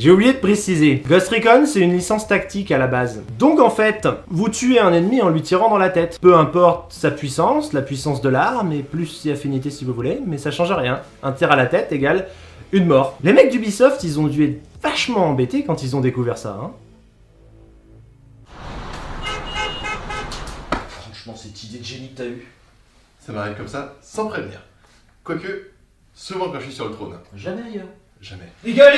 J'ai oublié de préciser, Ghost Recon c'est une licence tactique à la base. Donc en fait, vous tuez un ennemi en lui tirant dans la tête. Peu importe sa puissance, la puissance de l'arme, et plus si affinité si vous voulez, mais ça change rien. Un tir à la tête égale une mort. Les mecs d'Ubisoft, ils ont dû être vachement embêtés quand ils ont découvert ça, hein. Franchement, cette idée de génie que t'as eue. Ça m'arrive comme ça, sans prévenir. Quoique, souvent quand je suis sur le trône. Jamais ailleurs. Jamais. Les gars,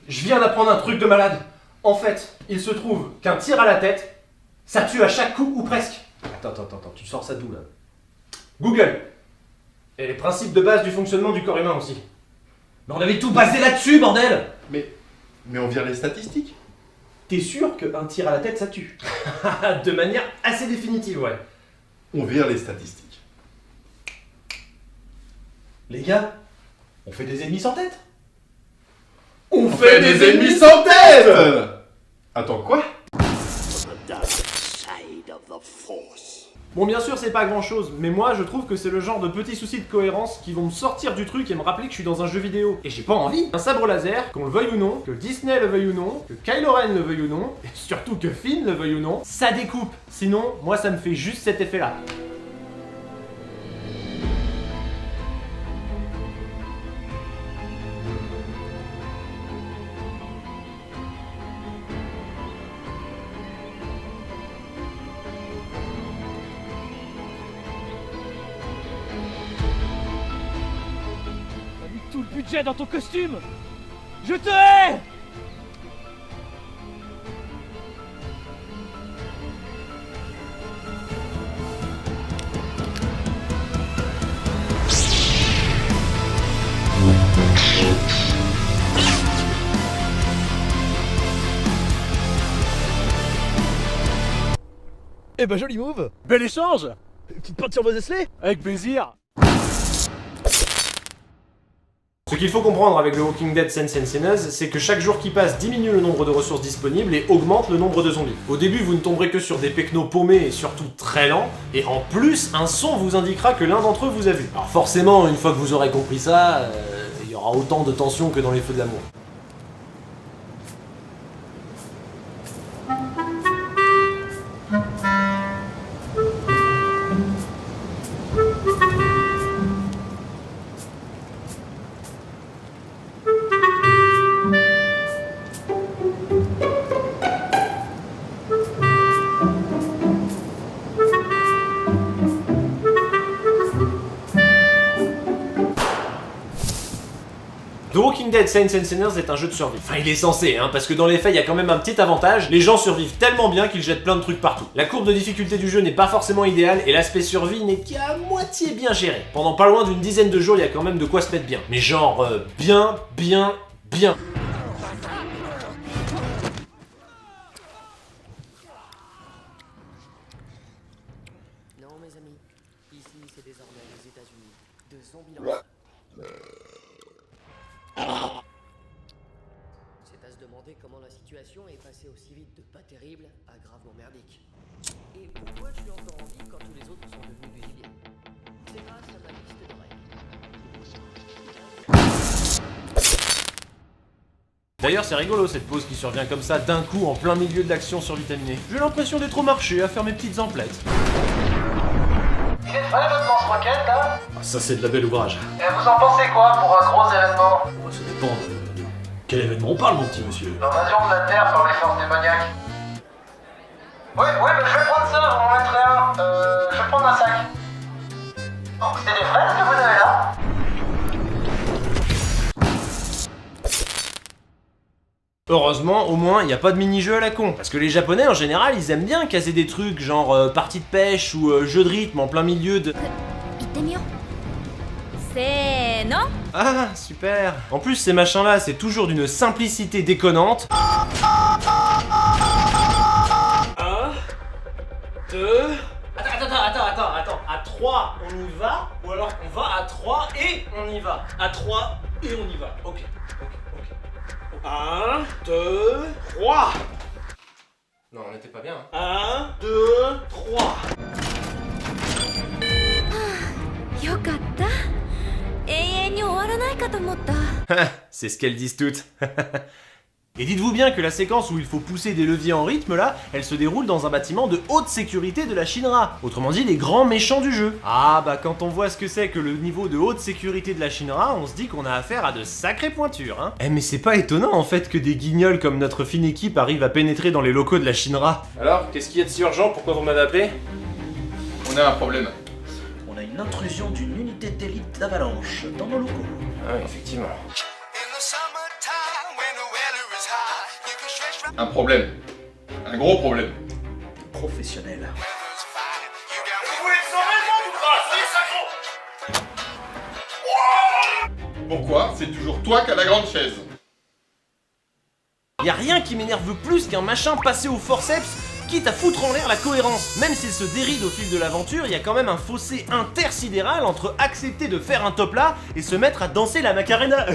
je viens d'apprendre un truc de malade. En fait, il se trouve qu'un tir à la tête, ça tue à chaque coup ou presque. Attends, tu sors ça d'où là? Google. Et les principes de base du fonctionnement du corps humain aussi. Mais on avait tout basé là-dessus, bordel! Mais on vire les statistiques. T'es sûr qu'un tir à la tête, ça tue? De manière assez définitive, ouais. On vire les statistiques. Les gars, on fait des ennemis sans tête? On fait des ennemis sans tête! Attends, quoi? Bon, bien sûr, c'est pas grand chose, mais moi je trouve que c'est le genre de petits soucis de cohérence qui vont me sortir du truc et me rappeler que je suis dans un jeu vidéo. Et j'ai pas envie. Un sabre laser, qu'on le veuille ou non, que Disney le veuille ou non, que Kylo Ren le veuille ou non, et surtout que Finn le veuille ou non, ça découpe. Sinon, moi ça me fait juste cet effet-là. T'as mis tout le budget dans ton costume. Je te hais. Eh ben joli move. Bel échange. Petite pointe sur vos esselets. Avec plaisir. Ce qu'il faut comprendre avec le Walking Dead Saints and Sinners, c'est que chaque jour qui passe diminue le nombre de ressources disponibles et augmente le nombre de zombies. Au début, vous ne tomberez que sur des pecnos paumés et surtout très lents, et en plus, un son vous indiquera que l'un d'entre eux vous a vu. Alors forcément, une fois que vous aurez compris ça, il y aura autant de tension que dans les feux de l'amour. The Walking Dead Saints and Sinners est un jeu de survie. Enfin, il est censé, hein, parce que dans les faits, il y a quand même un petit avantage, les gens survivent tellement bien qu'ils jettent plein de trucs partout. La courbe de difficulté du jeu n'est pas forcément idéale, et l'aspect survie n'est qu'à moitié bien géré. Pendant pas loin d'une dizaine de jours, il y a quand même de quoi se mettre bien. Mais genre, bien. Non, mes amis, ici c'est désormais les États-Unis. De Zombieland. C'est à se demander comment la situation est passée aussi vite de pas terrible à gravement merdique. Et pourquoi je suis encore en vie quand tous les autres sont devenus du gibier? C'est grâce à ma liste de règles. D'ailleurs, c'est rigolo cette pause qui survient comme ça d'un coup en plein milieu de l'action survitaminée. J'ai l'impression d'être au marché à faire mes petites emplettes. Il est frais votre lance-roquette là? Ah, ça c'est de la belle ouvrage. Et vous en pensez quoi pour un gros événement? Ça dépend de quel événement on parle, mon petit monsieur. L'invasion de la Terre par les forces démoniaques. Oui, bah, je vais prendre ça, vous m'en mettrez un. Je vais prendre un sac. Oh, c'est des fraises que vous avez là? Heureusement, au moins, il n'y a pas de mini-jeu à la con. Parce que les Japonais, en général, ils aiment bien caser des trucs genre partie de pêche ou jeu de rythme en plein milieu de... 行ってみようせーの Ah, super. En plus, ces machins-là, c'est toujours d'une simplicité déconnante. 1, 2... Attends. À 3, on y va? Ou alors on va à 3 et on y va? À 3 et on y va. Ok. 1, 2, 3. Non, on n'était pas bien. 1, 2, 3. よかった永遠に終わらないかと思った C'est ce qu'elles disent toutes. Et dites-vous bien que la séquence où il faut pousser des leviers en rythme là, elle se déroule dans un bâtiment de haute sécurité de la Shinra. Autrement dit, les grands méchants du jeu. Ah bah quand on voit ce que c'est que le niveau de haute sécurité de la Shinra, on se dit qu'on a affaire à de sacrées pointures, hein. Eh mais c'est pas étonnant en fait que des guignols comme notre fine équipe arrivent à pénétrer dans les locaux de la Shinra. Alors, qu'est-ce qu'il y a de si urgent? Pourquoi vous m'avez appelé? On a un problème. On a une intrusion d'une unité d'élite d'Avalanche dans nos locaux. Ah oui, effectivement. Un problème. Un gros problème. Professionnel. Pourquoi c'est toujours toi qui as la grande chaise? Y a rien qui m'énerve plus qu'un machin passé au forceps, quitte à foutre en l'air la cohérence. Même s'il se déride au fil de l'aventure, il y a quand même un fossé intersidéral entre accepter de faire un top là et se mettre à danser la Macarena.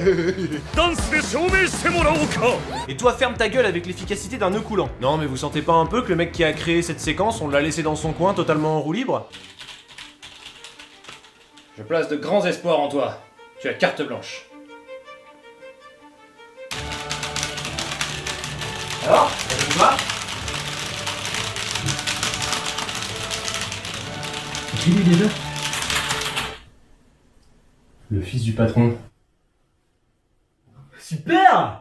Et toi ferme ta gueule avec l'efficacité d'un nœud coulant. Non mais vous sentez pas un peu que le mec qui a créé cette séquence, on l'a laissé dans son coin totalement en roue libre? Je place de grands espoirs en toi. Tu as carte blanche. Alors, ça vous va? Qui lui déjà? Le fils du patron. Super!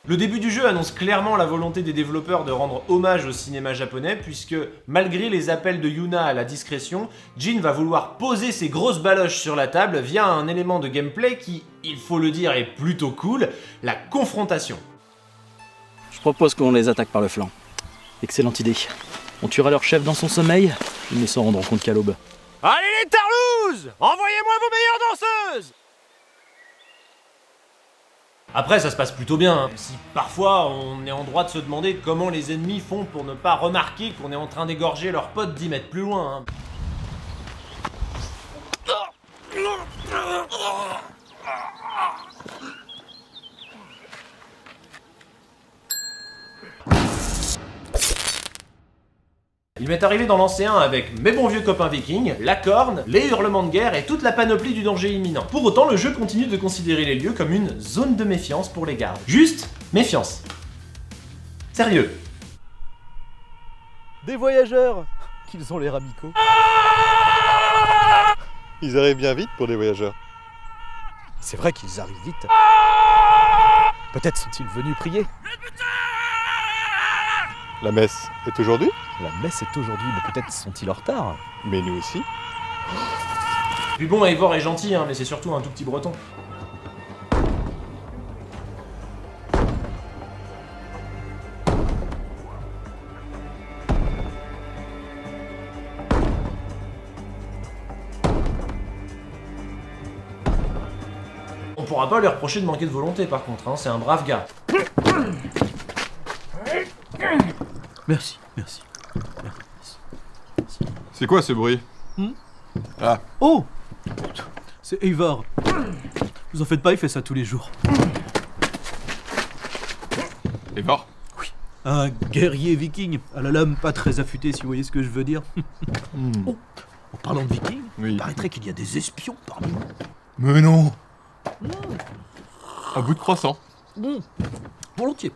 Le début du jeu annonce clairement la volonté des développeurs de rendre hommage au cinéma japonais, puisque malgré les appels de Yuna à la discrétion, Jin va vouloir poser ses grosses baloches sur la table via un élément de gameplay qui, il faut le dire, est plutôt cool, la confrontation. Je propose qu'on les attaque par le flanc. Excellente idée. On tuera leur chef dans son sommeil, ils ne s'en rendront compte qu'à l'aube. Allez les tarlouses! Envoyez-moi vos meilleures danseuses! Après, ça se passe plutôt bien, hein. Si parfois on est en droit de se demander comment les ennemis font pour ne pas remarquer qu'on est en train d'égorger leurs potes 10 mètres plus loin, hein. Il m'est arrivé d'en lancer un avec mes bons vieux copains vikings, la corne, les hurlements de guerre et toute la panoplie du danger imminent. Pour autant, le jeu continue de considérer les lieux comme une zone de méfiance pour les gardes. Juste méfiance. Sérieux. Des voyageurs. Qu'ils ont l'air amicaux. Ils arrivent bien vite pour des voyageurs. C'est vrai qu'ils arrivent vite. Peut-être sont-ils venus prier. La messe est aujourd'hui? La messe est aujourd'hui, mais peut-être sont-ils en retard. Mais nous aussi. Puis bon, Eivor est gentil, hein, mais c'est surtout un tout petit breton. On pourra pas lui reprocher de manquer de volonté par contre, hein, c'est un brave gars. Merci. C'est quoi ce bruit? Ah. Oh! C'est Eivor. Vous en faites pas, il fait ça tous les jours. Eivor? Oui. Un guerrier viking, à la lame pas très affûté si vous voyez ce que je veux dire. Oh, en parlant de vikings, Oui. il paraîtrait qu'il y a des espions parmi nous. Mais non! Un bout de croissant. Volontiers.